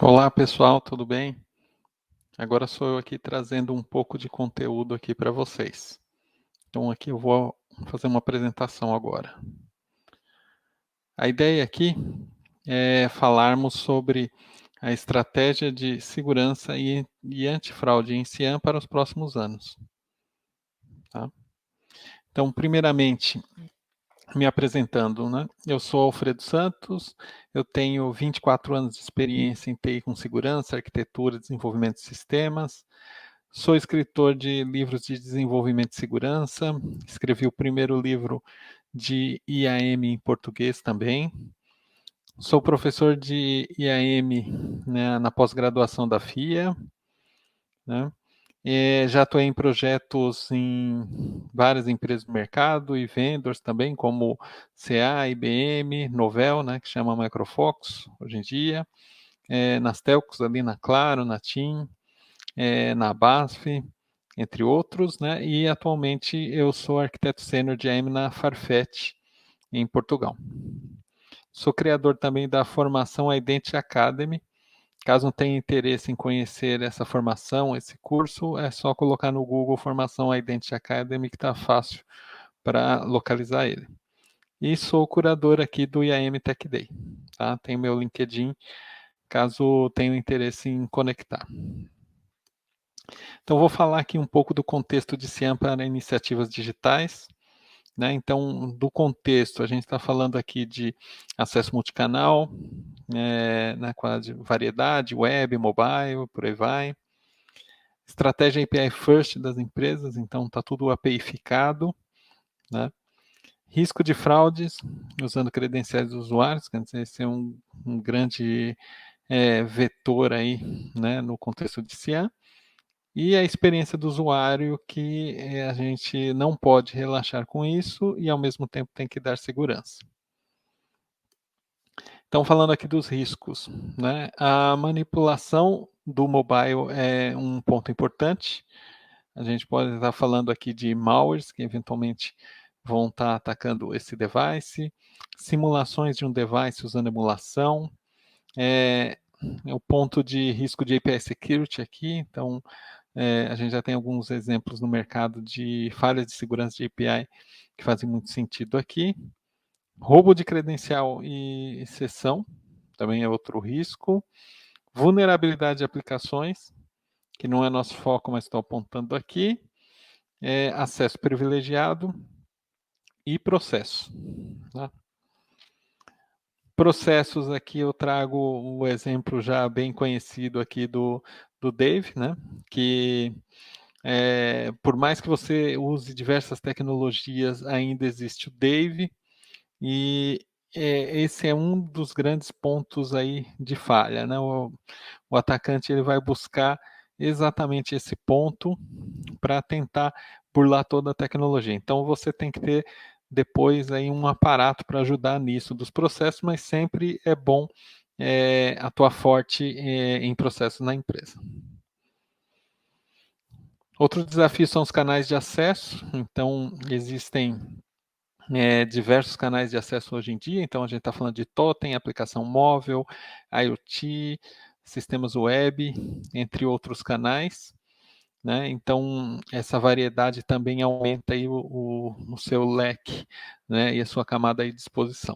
Olá pessoal, tudo bem? Agora sou eu aqui trazendo um pouco de conteúdo aqui para vocês. Então aqui eu vou fazer uma apresentação agora. A ideia aqui é falarmos sobre a estratégia de segurança e antifraude em Cian para os próximos anos. Tá? Então, primeiramente, me apresentando, né? Eu sou Alfredo Santos, eu tenho 24 anos de experiência em TI com segurança, arquitetura, desenvolvimento de sistemas. Sou escritor de livros de desenvolvimento de segurança, escrevi o primeiro livro de IAM em português também. Sou professor de IAM, né, na pós-graduação da FIA, né? Já atuei em projetos em várias empresas do mercado e vendors também, como CA, IBM, Novell, né, que chama Microfox hoje em dia, nas telcos ali na Claro, na TIM, na BASF, entre outros, né? E atualmente eu sou arquiteto sênior de AM na Farfetch, em Portugal. Sou criador também da formação Identity Academy. Caso não tenha interesse em conhecer essa formação, esse curso, é só colocar no Google Formação Identity Academy, que está fácil para localizar ele. E sou curador aqui do IAM Tech Day. Tá? Tem meu LinkedIn, caso tenha interesse em conectar. Então, vou falar aqui um pouco do contexto de Ciam para iniciativas digitais. Né? Então, do contexto, a gente está falando aqui de acesso multicanal, né, com a variedade, web, mobile, por aí vai. Estratégia API First das empresas, então está tudo APIficado. Né? Risco de fraudes, usando credenciais dos usuários, quer dizer, esse é um grande vetor aí, né, no contexto de Ciam. E a experiência do usuário, que a gente não pode relaxar com isso e, ao mesmo tempo, tem que dar segurança. Então, falando aqui dos riscos, né? A manipulação do mobile é um ponto importante. A gente pode estar falando aqui de malwares, que eventualmente vão estar atacando esse device, simulações de um device usando emulação, o ponto de risco de API Security aqui, então a gente já tem alguns exemplos no mercado de falhas de segurança de API que fazem muito sentido aqui. Roubo de credencial e sessão, também é outro risco. Vulnerabilidade de aplicações, que não é nosso foco, mas estou apontando aqui. Acesso privilegiado e processo. Tá? Processos aqui eu trago o exemplo já bem conhecido aqui do Dave, né? Que por mais que você use diversas tecnologias, ainda existe o Dave, e esse é um dos grandes pontos aí de falha, né? O atacante ele vai buscar exatamente esse ponto para tentar burlar toda a tecnologia. Então você tem que ter depois aí um aparato para ajudar nisso dos processos, mas sempre é bom atuar forte em processos na empresa. Outro desafio são os canais de acesso. Então existem diversos canais de acesso hoje em dia. Então a gente está falando de totem, aplicação móvel, IoT, sistemas web, entre outros canais. Né? Então, essa variedade também aumenta aí o seu leque, né? E a sua camada aí de exposição.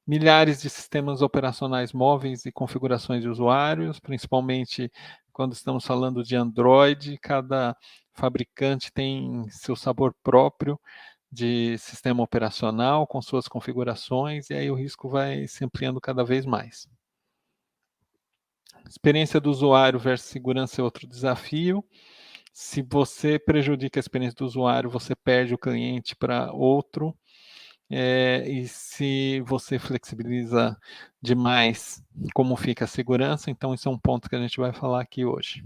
Milhares de sistemas operacionais móveis e configurações de usuários, principalmente quando estamos falando de Android, cada fabricante tem seu sabor próprio de sistema operacional com suas configurações, e aí o risco vai se ampliando cada vez mais. Experiência do usuário versus segurança é outro desafio. Se você prejudica a experiência do usuário, você perde o cliente para outro. E se você flexibiliza demais, como fica a segurança, então isso é um ponto que a gente vai falar aqui hoje.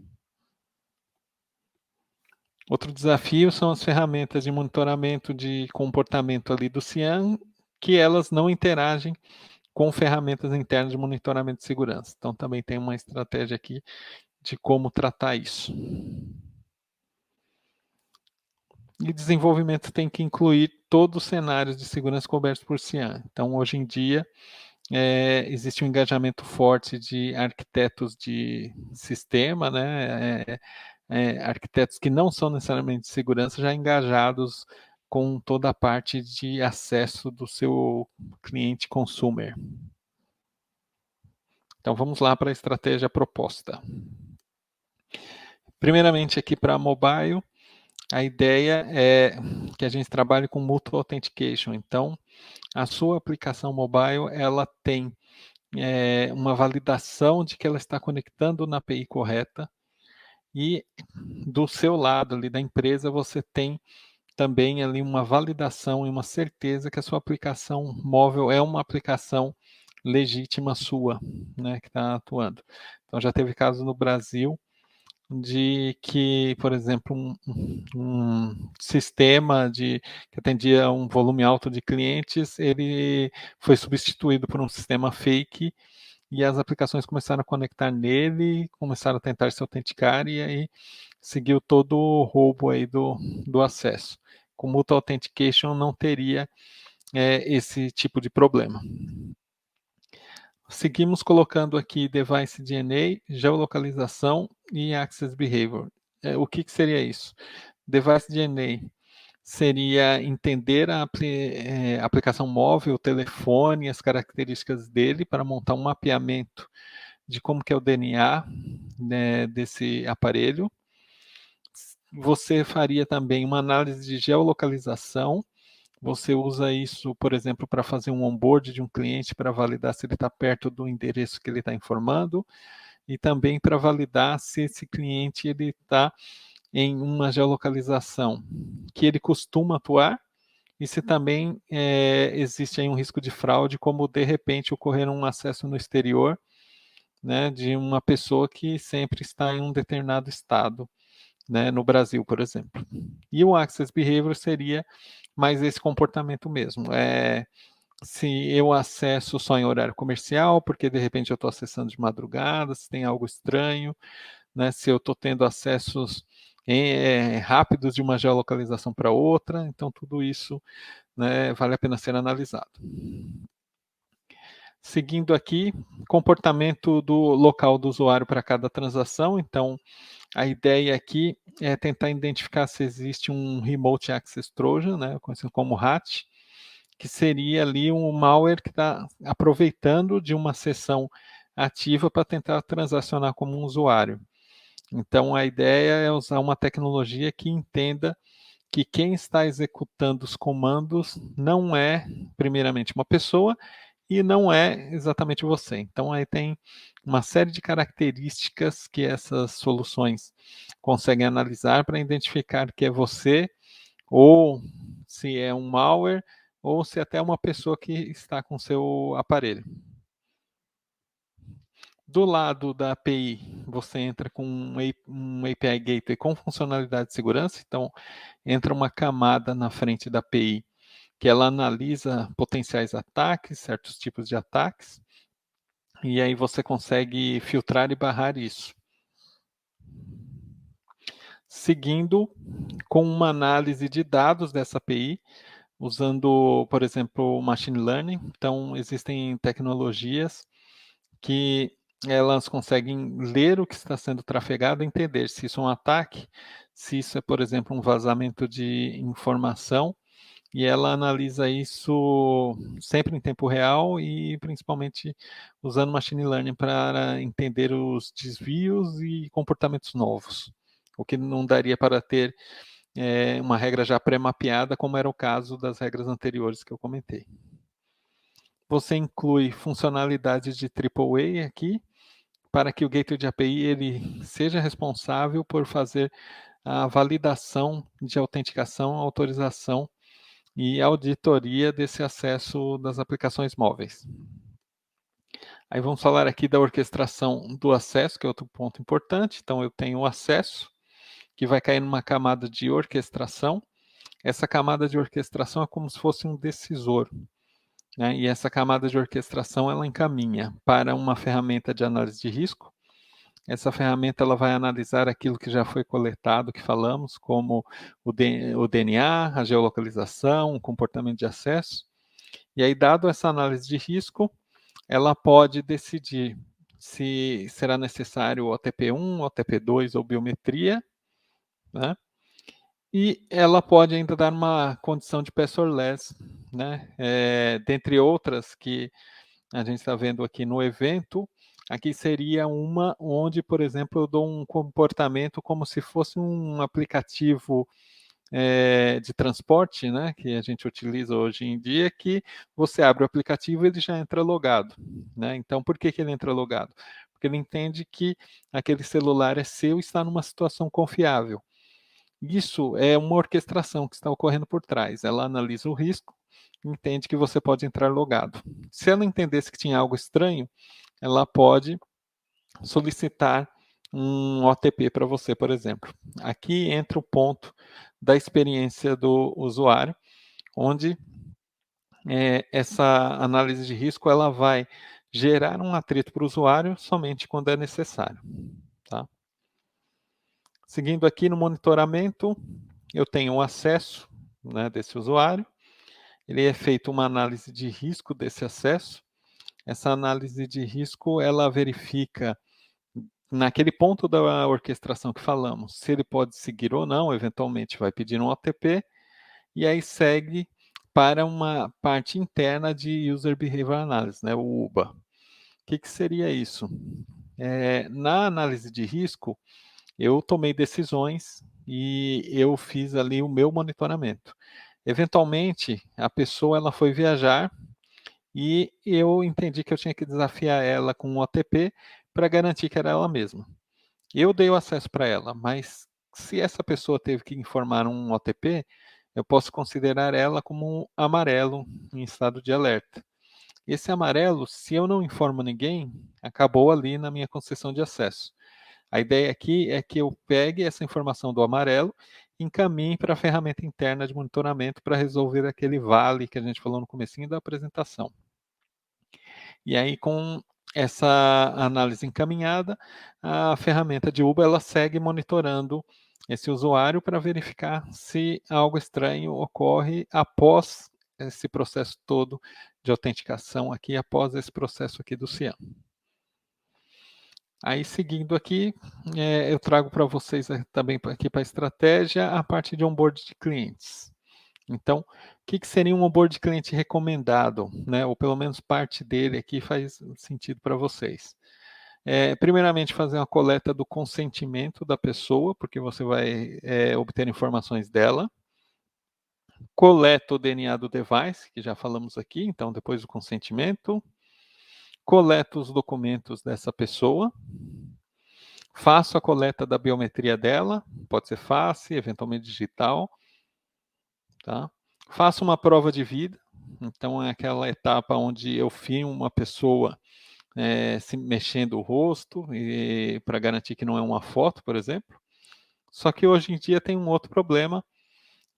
Outro desafio são as ferramentas de monitoramento de comportamento ali do Cian, que elas não interagem com ferramentas internas de monitoramento de segurança. Então também tem uma estratégia aqui de como tratar isso. E desenvolvimento tem que incluir todos os cenários de segurança cobertos por Cian. Então, hoje em dia, existe um engajamento forte de arquitetos de sistema, né? Arquitetos que não são necessariamente de segurança, já engajados com toda a parte de acesso do seu cliente consumer. Então vamos lá para a estratégia proposta. Primeiramente aqui para mobile, a ideia é que a gente trabalhe com Multi Authentication. Então, a sua aplicação mobile, ela tem uma validação de que ela está conectando na API correta, e do seu lado ali da empresa você tem também ali uma validação e uma certeza que a sua aplicação móvel é uma aplicação legítima sua, né, que está atuando. Então já teve casos no Brasil de que, por exemplo, um sistema que atendia um volume alto de clientes, ele foi substituído por um sistema fake e as aplicações começaram a conectar nele, começaram a tentar se autenticar e aí seguiu todo o roubo aí do acesso. Com Multi Authentication não teria esse tipo de problema. Seguimos colocando aqui Device DNA, geolocalização e Access Behavior. O que seria isso? Device DNA seria entender a aplicação móvel, o telefone, as características dele para montar um mapeamento de como que é o DNA, né, desse aparelho. Você faria também uma análise de geolocalização. Você usa isso, por exemplo, para fazer um onboard de um cliente para validar se ele está perto do endereço que ele está informando e também para validar se esse cliente ele está em uma geolocalização que ele costuma atuar e se também existe aí um risco de fraude, como de repente ocorrer um acesso no exterior, né, de uma pessoa que sempre está em um determinado estado, né, no Brasil, por exemplo. E o Access Behavior seria mais esse comportamento mesmo. Se eu acesso só em horário comercial, porque de repente eu estou acessando de madrugada, se tem algo estranho, né, se eu estou tendo acessos rápidos de uma geolocalização para outra, então tudo isso, né, vale a pena ser analisado. Seguindo aqui, comportamento do local do usuário para cada transação. Então, a ideia aqui é tentar identificar se existe um Remote Access Trojan, né, conhecido como RAT, que seria ali um malware que está aproveitando de uma sessão ativa para tentar transacionar como um usuário. Então, a ideia é usar uma tecnologia que entenda que quem está executando os comandos não é, primeiramente, uma pessoa e não é exatamente você. Então, aí tem uma série de características que essas soluções conseguem analisar para identificar que é você, ou se é um malware, ou se até é uma pessoa que está com seu aparelho. Do lado da API, você entra com um API Gateway com funcionalidade de segurança, então entra uma camada na frente da API que ela analisa potenciais ataques, certos tipos de ataques, e aí você consegue filtrar e barrar isso. Seguindo com uma análise de dados dessa API, usando, por exemplo, machine learning. Então, existem tecnologias que elas conseguem ler o que está sendo trafegado e entender se isso é um ataque, se isso é, por exemplo, um vazamento de informação, e ela analisa isso sempre em tempo real e principalmente usando machine learning para entender os desvios e comportamentos novos, o que não daria para ter uma regra já pré-mapeada, como era o caso das regras anteriores que eu comentei. Você inclui funcionalidades de AAA aqui, para que o gateway de API ele seja responsável por fazer a validação de autenticação, autorização e auditoria desse acesso das aplicações móveis. Aí vamos falar aqui da orquestração do acesso, que é outro ponto importante. Então eu tenho o acesso, que vai cair numa camada de orquestração. Essa camada de orquestração é como se fosse um decisor, né? E essa camada de orquestração ela encaminha para uma ferramenta de análise de risco. Essa ferramenta ela vai analisar aquilo que já foi coletado, que falamos, como o DNA, a geolocalização, o comportamento de acesso. E aí, dado essa análise de risco, ela pode decidir se será necessário OTP1, OTP2 ou biometria, né? E ela pode ainda dar uma condição de passwordless, né? Dentre outras que a gente está vendo aqui no evento, aqui seria uma onde, por exemplo, eu dou um comportamento como se fosse um aplicativo de transporte, né, que a gente utiliza hoje em dia, que você abre o aplicativo e ele já entra logado, né? Então, por que ele entra logado? Porque ele entende que aquele celular é seu e está numa situação confiável. Isso é uma orquestração que está ocorrendo por trás. Ela analisa o risco, entende que você pode entrar logado. Se ela entendesse que tinha algo estranho, ela pode solicitar um OTP para você, por exemplo. Aqui entra o ponto da experiência do usuário, onde essa análise de risco ela vai gerar um atrito para o usuário somente quando é necessário. Tá? Seguindo aqui no monitoramento, eu tenho o acesso, né, desse usuário, ele é feito uma análise de risco desse acesso. Essa análise de risco ela verifica naquele ponto da orquestração que falamos, se ele pode seguir ou não, eventualmente vai pedir um OTP, e aí segue para uma parte interna de User Behavior Analysis, né, o UBA. O que seria isso? Na análise de risco, eu tomei decisões e eu fiz ali o meu monitoramento. Eventualmente, a pessoa ela foi viajar e eu entendi que eu tinha que desafiar ela com um OTP para garantir que era ela mesma. Eu dei o acesso para ela, mas se essa pessoa teve que informar um OTP, eu posso considerar ela como um amarelo em estado de alerta. Esse amarelo, se eu não informo ninguém, acabou ali na minha concessão de acesso. A ideia aqui é que eu pegue essa informação do amarelo e encaminhe para a ferramenta interna de monitoramento para resolver aquele vale que a gente falou no comecinho da apresentação. E aí, com essa análise encaminhada, a ferramenta de Uber ela segue monitorando esse usuário para verificar se algo estranho ocorre após esse processo todo de autenticação aqui, após esse processo aqui do CIAM. Aí, seguindo aqui, eu trago para vocês também aqui para a estratégia a parte de onboard de clientes. Então, o que seria um onboard de cliente recomendado, né? Ou pelo menos parte dele aqui faz sentido para vocês. Primeiramente, fazer uma coleta do consentimento da pessoa, porque você vai obter informações dela. Coleta o DNA do device, que já falamos aqui, então depois do consentimento. Coleta os documentos dessa pessoa. Faço a coleta da biometria dela, pode ser face, eventualmente digital. Tá? Faço uma prova de vida, então é aquela etapa onde eu filmo uma pessoa se mexendo o rosto para garantir que não é uma foto, por exemplo. Só que hoje em dia tem um outro problema,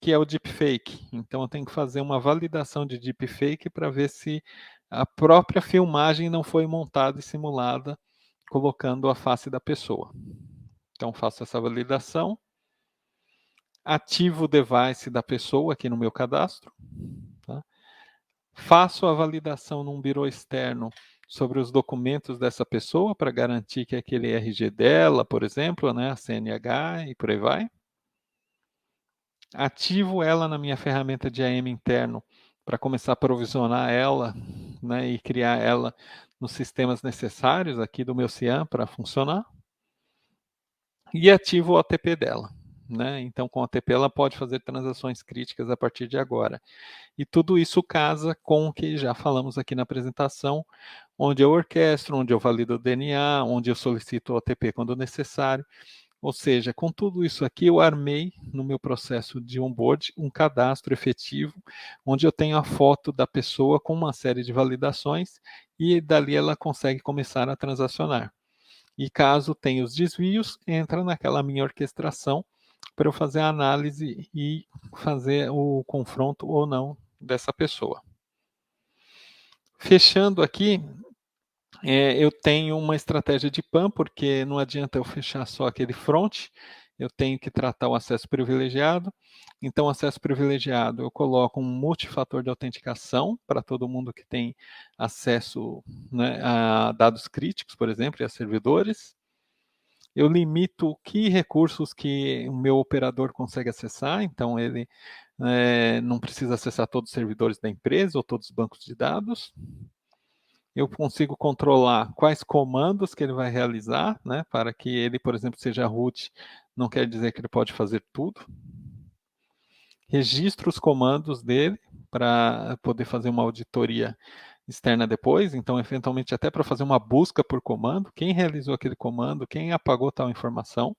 que é o deepfake. Então eu tenho que fazer uma validação de deepfake para ver se a própria filmagem não foi montada e simulada colocando a face da pessoa. Então faço essa validação, ativo o device da pessoa aqui no meu cadastro, tá? Faço a validação num birô externo sobre os documentos dessa pessoa para garantir que aquele RG dela, por exemplo, né, a CNH e por aí vai. Ativo ela na minha ferramenta de AM interno para começar a provisionar ela, né, e criar ela nos sistemas necessários aqui do meu CIAM para funcionar. E ativo o OTP dela. Né? Então, com o OTP, ela pode fazer transações críticas a partir de agora. E tudo isso casa com o que já falamos aqui na apresentação, onde eu orquestro, onde eu valido o DNA, onde eu solicito o OTP quando necessário. Ou seja, com tudo isso aqui, eu armei no meu processo de onboard um cadastro efetivo, onde eu tenho a foto da pessoa com uma série de validações e dali ela consegue começar a transacionar. E caso tenha os desvios, entra naquela minha orquestração para eu fazer a análise e fazer o confronto ou não dessa pessoa. Fechando aqui, eu tenho uma estratégia de PAM, porque não adianta eu fechar só aquele front, eu tenho que tratar o acesso privilegiado. Então, acesso privilegiado, eu coloco um multifator de autenticação para todo mundo que tem acesso, né, a dados críticos, por exemplo, e a servidores. Eu limito que recursos que o meu operador consegue acessar, então ele não precisa acessar todos os servidores da empresa ou todos os bancos de dados. Eu consigo controlar quais comandos que ele vai realizar, né, para que ele, por exemplo, seja root, não quer dizer que ele pode fazer tudo. Registro os comandos dele para poder fazer uma auditoria externa depois, então, eventualmente, até para fazer uma busca por comando, quem realizou aquele comando, quem apagou tal informação.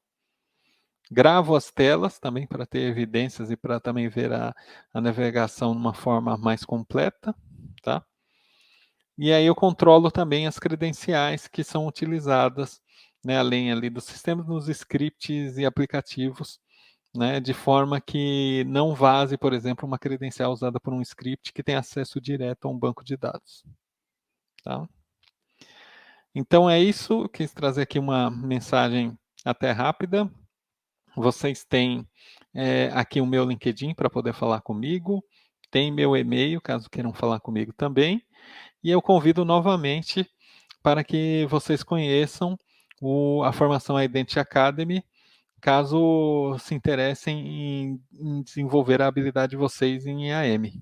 Gravo as telas também para ter evidências e para também ver a navegação de uma forma mais completa, tá? E aí eu controlo também as credenciais que são utilizadas, né, além ali dos sistemas, nos scripts e aplicativos, né, de forma que não vaze, por exemplo, uma credencial usada por um script que tem acesso direto a um banco de dados, tá? Então é isso, eu quis trazer aqui uma mensagem até rápida. Vocês têm aqui o meu LinkedIn para poder falar comigo, tem meu e-mail, caso queiram falar comigo também, e eu convido novamente para que vocês conheçam a formação Identity Academy, caso se interessem em desenvolver a habilidade de vocês em IAM.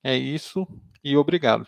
É isso e obrigado.